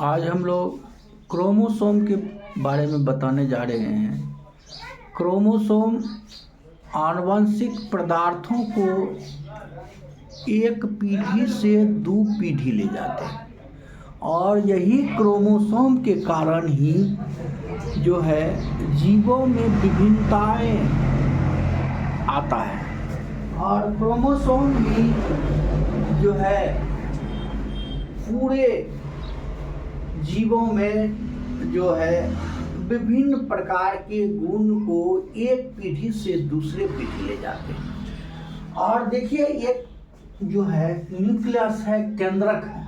आज हम लोग क्रोमोसोम के बारे में बताने जा रहे हैं। क्रोमोसोम आनुवंशिक पदार्थों को एक पीढ़ी से दो पीढ़ी ले जाते हैं और यही क्रोमोसोम के कारण ही जो है जीवों में विभिन्नताएं आता है। और क्रोमोसोम ही जो है पूरे जीवों में जो है विभिन्न प्रकार के गुण को एक पीढ़ी से दूसरे पीढ़ी ले जाते हैं। और देखिए एक जो है न्यूक्लियस है, केंद्रक है,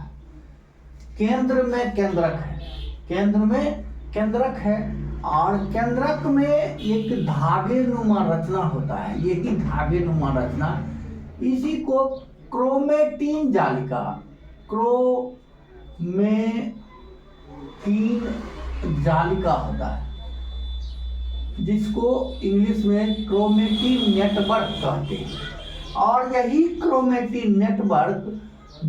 केंद्र में केंद्रक है, केंद्र में केंद्रक है और केंद्रक में एक धागे नुमा रचना होता है। यही धागे नुमा रचना इसी को क्रोमेटिन जालिका, क्रोमेटिन जालिका होता है, जिसको इंग्लिश में क्रोमेटिन नेटवर्क कहते हैं। और यही क्रोमेटिन नेटवर्क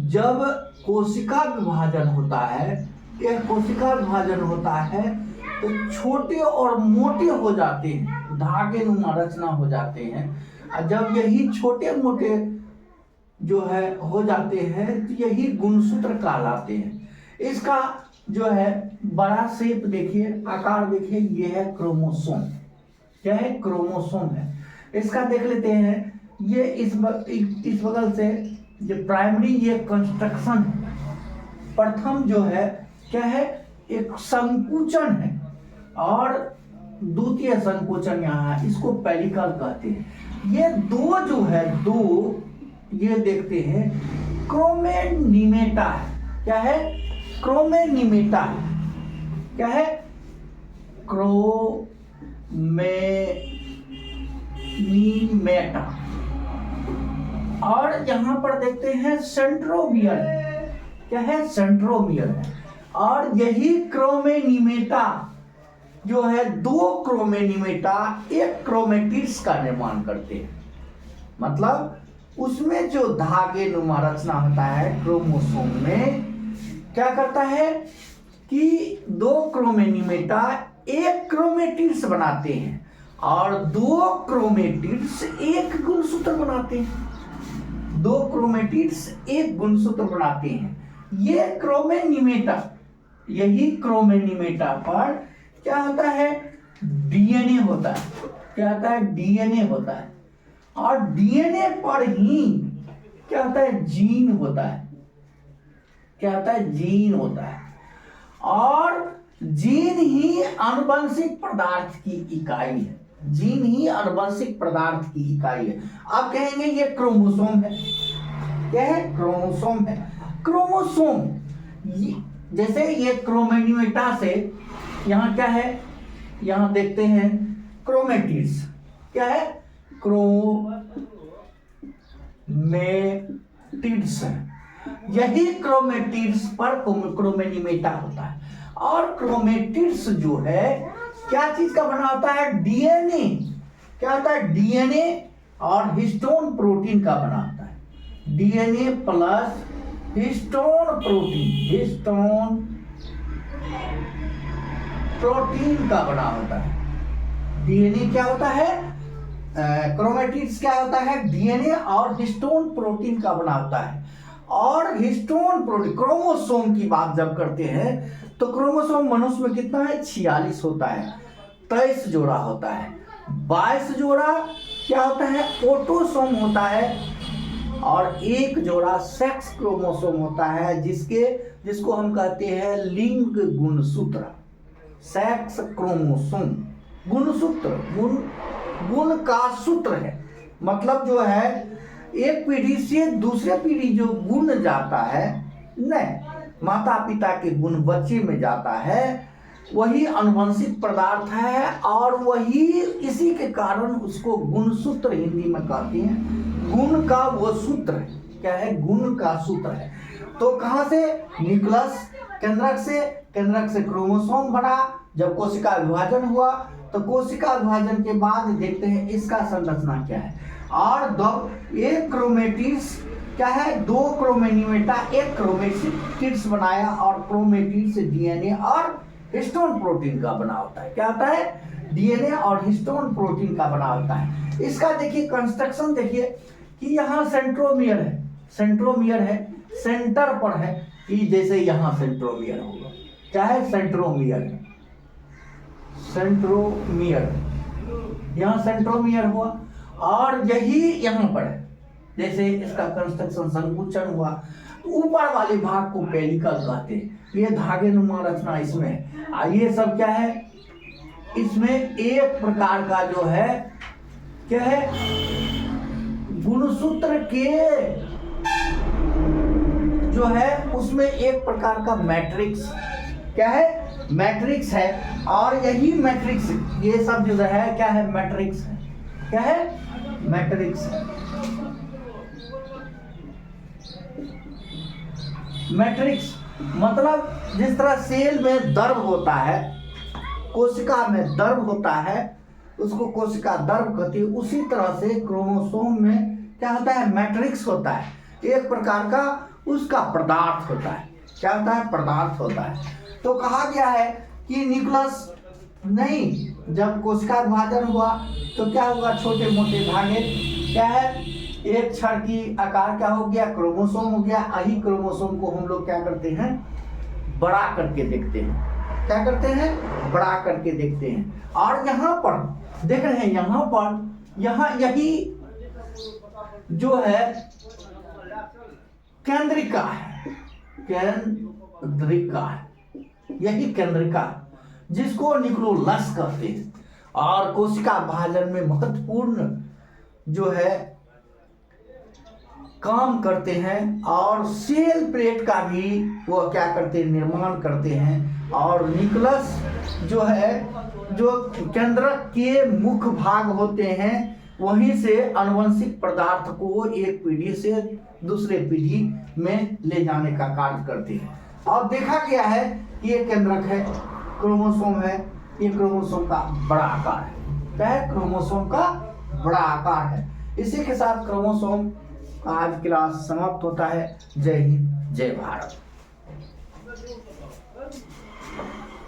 जब कोशिका विभाजन होता है, यह कोशिका विभाजन होता है तो छोटे और मोटे हो जाते हैं, धागे नुमा रचना हो जाते हैं। और जब यही छोटे मोटे जो है हो जाते हैं तो यही गुणसूत्र कहलाते हैं। इसका जो है बड़ा शेप देखिए, आकार देखिए, ये है क्रोमोसोम। क्या है? क्रोमोसोम है। इसका देख लेते हैं, ये इस बगल से जो प्राइमरी ये कंस्ट्रक्शन है, प्रथम जो है क्या है, एक संकुचन है और द्वितीय संकोचन यहाँ है, इसको पेलिकल कहते हैं। ये दो जो है, दो ये देखते हैं क्रोमेनिमेटा है। क्या है? क्रोमेनिमेटा है। क्या है? क्रोमेनिमेटा। और यहाँ पर देखते हैं सेंट्रोमियर है। क्या है? सेंट्रोमियर है। और यही क्रोमेनिमेटा जो है, दो क्रोमेनिमेटा एक क्रोमेटिड्स का निर्माण करते हैं। मतलब उसमें जो धागे नुमा रचना होता है क्रोमोसोम में, क्या करता है कि दो क्रोमेनिमेटा एक क्रोमेटिड्स बनाते हैं और दो क्रोमेटिड्स एक गुणसूत्र बनाते हैं। दो क्रोमेटिड्स एक गुणसूत्र बनाते हैं। ये क्रोमेनिमेटा, यही क्रोमेनिमेटा पर क्या होता है, डीएनए होता है। क्या होता है? डीएनए होता है। और डीएनए पर ही क्या होता है, जीन होता है। क्या होता है? जीन होता है। और जीन ही आनुवंशिक पदार्थ की इकाई है। जीन ही आनुवंशिक पदार्थ की इकाई है। आप कहेंगे ये क्रोमोसोम है। क्या है? क्रोमोसोम है। क्रोमोसोम जैसे ये क्रोमेनिमेटा से यहाँ क्या है, यहाँ देखते हैं क्रोमेटिड्स। क्या है? क्रोमेटिड्स है। यही क्रोमेटिड्स पर क्रोमेनिमेटा होता है। और क्रोमेटिड्स जो है क्या चीज का बना होता है? डीएनए। क्या होता है? डीएनए और हिस्टोन प्रोटीन का बना होता है। DNA plus histone protein, histone protein का बना होता है। डीएनए क्या होता है? क्रोमेटिड्स क्या होता है? डीएनए और हिस्टोन प्रोटीन का बना होता है। और हिस्टोन प्रोटीन, क्रोमोसोम की बात जब करते हैं तो क्रोमोसोम मनुष्य में कितना है? 46 होता है। 23 जोड़ा होता है। 22 जोड़ा क्या होता है? ऑटोसोम होता है। और एक जोड़ा सेक्स क्रोमोसोम होता है, जिसको हम कहते हैं लिंग गुणसूत्र। सेक्स क्रोमोसोम गुणसूत्र, गुण का सूत्र है। मतलब जो है एक पीढ़ी से दूसरे पीढ़ी जो गुण जाता है, नहीं, माता पिता के गुण बच्चे में जाता है, वही आनुवंशिक पदार्थ है। और वही इसी के कारण उसको गुणसूत्र हिंदी में कहते हैं। गुण का वो सूत्र है। क्या है? गुण का सूत्र है। तो कहाँ से? न्यूक्लियस, केंद्रक से क्रोमोसोम बना। जब कोशिका विभाजन हुआ तो कोशिका विभाजन के बाद देखते हैं इसका संरचना क्या है। और एक क्रोमेटिड्स क्या है, 2 क्रोमेनिमेटा एक क्रोमेटिड्स बनाया और क्रोमेटिड से डीएनए और हिस्टोन प्रोटीन का बना होता है। क्या होता है, डीएनए और हिस्टोन प्रोटीन का बना होता है। इसका देखिए कंस्ट्रक्शन देखिए कि यहाँ सेंट्रोमियर है, सेंट्रोमियर है, सेंटर पर है कि जैसे यहाँ सेंट्रोमियर होगा। क्या है, सेंट्रोमियर है, सेंट्रोमियर, यहाँ सेंट्रोमियर हुआ और यही यहाँ पर है। जैसे इसका कंस्ट्रक्शन संकुचन हुआ, ऊपर वाले भाग को पेलिकल कहते हैं। ये धागे नुमा रचना इसमें है। ये सब क्या है, इसमें एक प्रकार का जो है क्या है, गुणसूत्र के जो है उसमें एक प्रकार का मैट्रिक्स, क्या है, मैट्रिक्स है। और यही मैट्रिक्स, ये सब जो है क्या है, मैट्रिक्स है। क्या है, मैट्रिक्स है। मैट्रिक्स मतलब जिस तरह सेल में दर्भ होता है, कोशिका में दर्भ होता है, उसको कोशिका दर्भ कहती है, उसी तरह से क्रोमोसोम में क्या होता है, मैट्रिक्स होता है। एक प्रकार का उसका पदार्थ होता है। क्या होता है, पदार्थ होता है। तो कहा गया है कि न्यूक्लियस नहीं, जब कोशिका विभाजन हुआ तो क्या होगा, छोटे मोटे धागे, क्या है, एक क्षण की आकार क्या हो गया, क्रोमोसोम हो गया। यही क्रोमोसोम को हम लोग क्या करते हैं, बड़ा करके देखते हैं। क्या करते हैं, बड़ा करके देखते हैं। और यहाँ पर देख रहे हैं, यहाँ पर यहाँ यही जो है केंद्रिका है, केंद्रिका है, यही केंद्रिका जिसको न्यूक्लियोलस कहते हैं। और कोशिका विभाजन में महत्वपूर्ण जो है काम करते हैं। और सेल प्लेट का भी वो क्या करते हैं, निर्माण करते हैं। और न्यूक्लियस जो है, जो केंद्रक के मुख्य भाग होते हैं, वहीं से आनुवंशिक पदार्थ को एक पीढ़ी से दूसरे पीढ़ी में ले जाने का कार्य करते हैं। और देखा गया है कि ये केंद्रक है, क्रोमोसोम है, ये क्रोमोसोम का बड़ा आकार है। क्या है, क्रोमोसोम का बड़ा आकार है। इसी के साथ क्रोमोसोम आज क्लास समाप्त होता है। जय हिंद, जय भारत।